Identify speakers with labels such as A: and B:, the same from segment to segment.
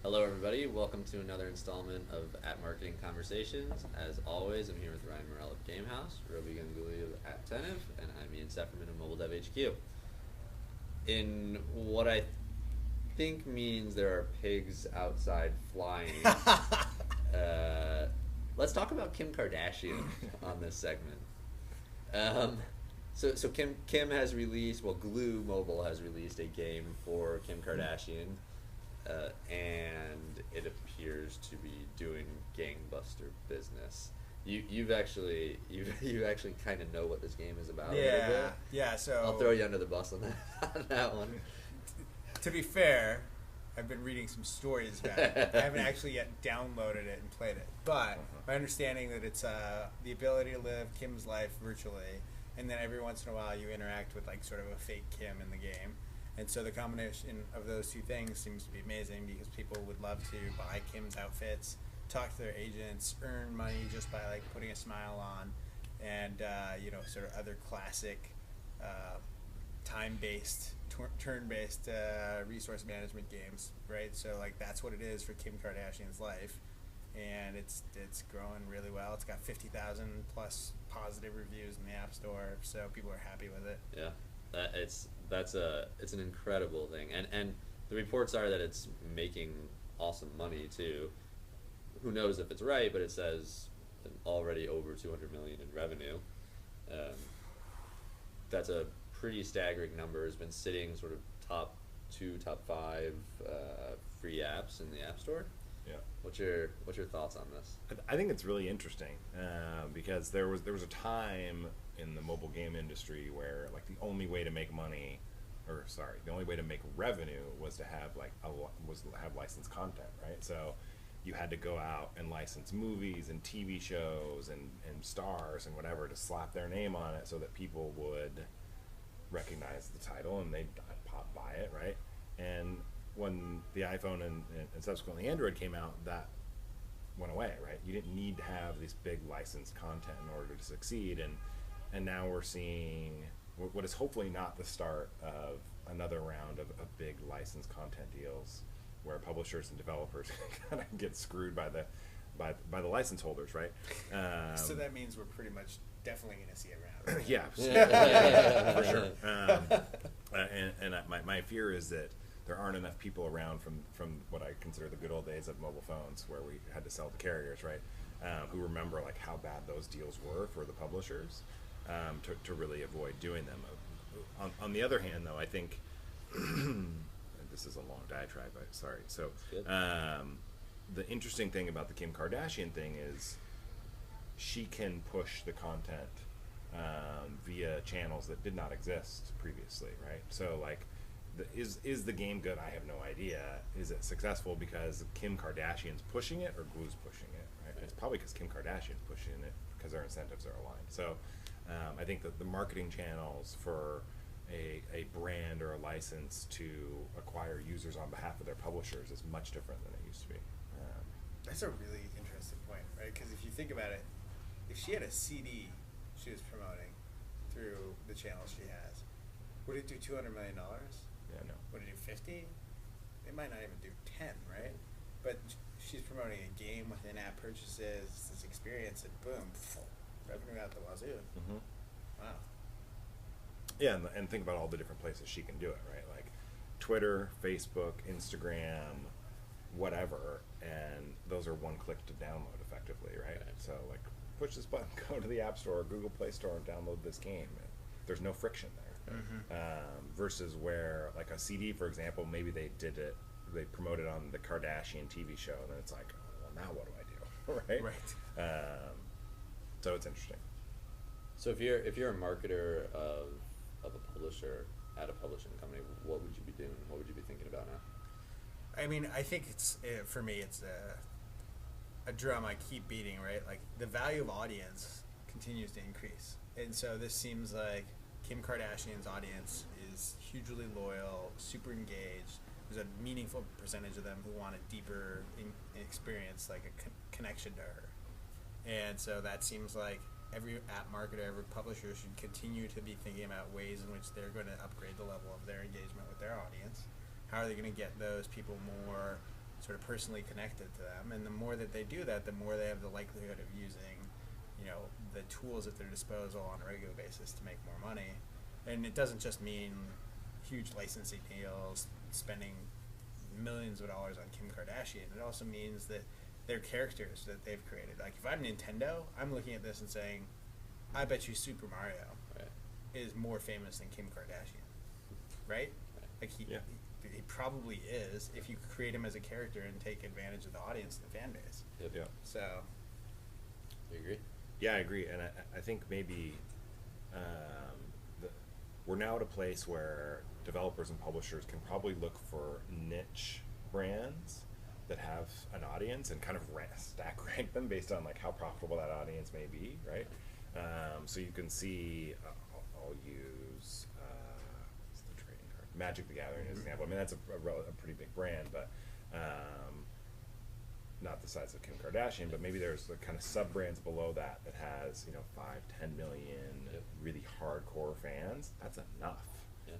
A: Hello, everybody. Welcome to another installment of At Marketing Conversations. As always, I'm here with Ryan Morel of Gamehouse, Robi Ganguly of Apptentive, and I'm Ian Sefferman of MobileDevHQ. In what I think means there are pigs outside flying, let's talk about Kim Kardashian on this segment. So Kim has released, Glue Mobile has released a game for Kim Kardashian. And it appears to be doing gangbuster business. You actually kind of know what this game is about. A little bit.
B: Yeah. So
A: I'll throw you under the bus on that one.
B: To be fair, I've been reading some stories about it. I haven't actually yet downloaded it and played it, but my understanding that it's the ability to live Kim's life virtually, and then every once in a while you interact with like sort of a fake Kim in the game. And so the combination of those two things seems to be amazing because people would love to buy Kim's outfits, talk to their agents, earn money just by like putting a smile on, and sort of other classic time-based, turn-based resource management games, right? So like that's what it is for Kim Kardashian's life, and it's growing really well. It's got 50,000 plus positive reviews in the App Store, so people are happy with it.
A: Yeah, it's an incredible thing, and the reports are that it's making awesome money too. Who knows if it's right, but it says already over 200 million in revenue. That's a pretty staggering number. It's been sitting sort of top 2, top 5 free apps in the App Store.
C: Yeah.
A: What's your thoughts on this?
C: I think it's really interesting because there was a time in the mobile game industry where like the only way to make money, the only way to make revenue was to have have licensed content, right? So you had to go out and license movies and TV shows and stars and whatever to slap their name on it so that people would recognize the title and they'd buy it, right? And when the iPhone and subsequently Android came out, that went away, right? You didn't need to have this big licensed content in order to succeed, and now we're seeing what is hopefully not the start of another round of big licensed content deals where publishers and developers kind of get screwed by the license holders, right?
B: So that means we're pretty much definitely going to see it around.
C: Yeah, for sure. And my fear is that there aren't enough people around from what I consider the good old days of mobile phones where we had to sell to carriers, right? Who remember like how bad those deals were for the publishers to really avoid doing them. On the other hand, though, I think this is a long diatribe. Sorry. So the interesting thing about the Kim Kardashian thing is she can push the content via channels that did not exist previously, right? So like. Is the game good? I have no idea. Is it successful because Kim Kardashian's pushing it or Glue's pushing it? Right? It's probably because Kim Kardashian's pushing it because their incentives are aligned. So I think that the marketing channels for a brand or a license to acquire users on behalf of their publishers is much different than it used to be.
B: That's a really interesting point, right? Because if you think about it, if she had a CD she was promoting through the channels she has, would it do $200 million?
C: Yeah, no.
B: Would it do 50? It might not even do 10, right? But she's promoting a game with in-app purchases, this experience, and boom, revenue out the wazoo.
C: Mm-hmm.
B: Wow.
C: Yeah, and think about all the different places she can do it, right? Like Twitter, Facebook, Instagram, whatever, and those are one click to download effectively, right? So like push this button, go to the App Store or Google Play Store and download this game. There's no friction there. Versus where like a CD, for example, maybe they promoted on the Kardashian TV show, and then it's like, well, now what do I do, right?
B: Right.
C: So it's interesting.
A: So if you're a marketer of a publisher at a publishing company, what would you be doing? What would you be thinking about now?
B: I mean, I think for me, it's a drum I keep beating, right? Like the value of audience continues to increase, and so this seems like Kim Kardashian's audience is hugely loyal, super engaged. There's a meaningful percentage of them who want a deeper experience, like a connection to her. And so that seems like every app marketer, every publisher should continue to be thinking about ways in which they're going to upgrade the level of their engagement with their audience. How are they going to get those people more sort of personally connected to them. And the more that they do that, the more they have the likelihood of using, the tools at their disposal on a regular basis to make more money. And it doesn't just mean huge licensing deals, spending millions of dollars on Kim Kardashian. It also means that they're characters that they've created. Like, if I'm Nintendo, I'm looking at this and saying, I bet you Super Mario is more famous than Kim Kardashian, right? Like, he probably is if you create him as a character and take advantage of the audience and the fan base.
A: Yep.
C: Yeah.
B: So,
A: You agree?
C: Yeah, I agree, and I think maybe we're now at a place where developers and publishers can probably look for niche brands that have an audience and kind of stack rank them based on like how profitable that audience may be, right? So you can see, I'll use what's the trading card? Magic the Gathering as an example. I mean, that's a pretty big brand, but not the size of Kim Kardashian, but maybe there's the kind of sub brands below that has 5, 10 million really hardcore fans. That's enough,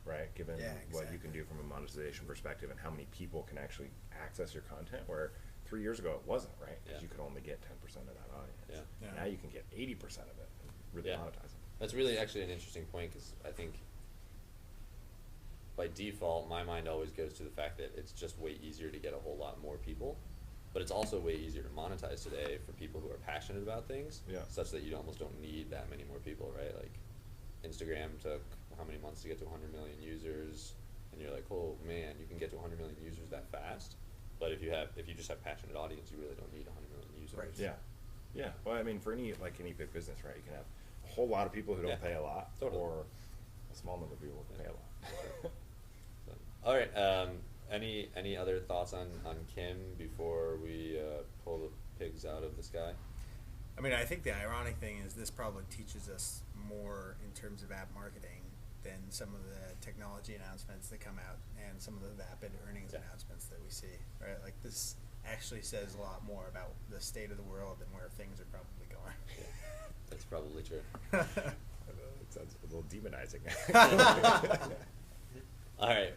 C: right? Given what you can do from a monetization perspective and how many people can actually access your content. Where 3 years ago it wasn't, right? Because you could only get 10% of that audience. Now you can get 80% of it and really monetize it.
A: That's really actually an interesting point, because I think by default my mind always goes to the fact that it's just way easier to get a whole lot more people. But it's also way easier to monetize today for people who are passionate about things, such that you almost don't need that many more people, right? Like, Instagram took how many months to get to 100 million users, and you're like, oh man, you can get to 100 million users that fast. But if you just have passionate audience, you really don't need 100 million users.
B: Right.
C: Yeah. Well, I mean, for any big business, right? You can have a whole lot of people who don't pay a lot, or a small number of people who pay a lot.
A: So, all right. Any other thoughts on Kim before we pull the pigs out of the sky?
B: I mean, I think the ironic thing is this probably teaches us more in terms of app marketing than some of the technology announcements that come out and some of the vapid earnings announcements that we see, right? Like, this actually says a lot more about the state of the world and where things are probably going.
A: That's probably true.
C: It sounds a little demonizing.
A: All right.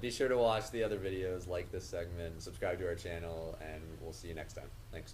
A: Be sure to watch the other videos, like this segment, subscribe to our channel, and we'll see you next time. Thanks.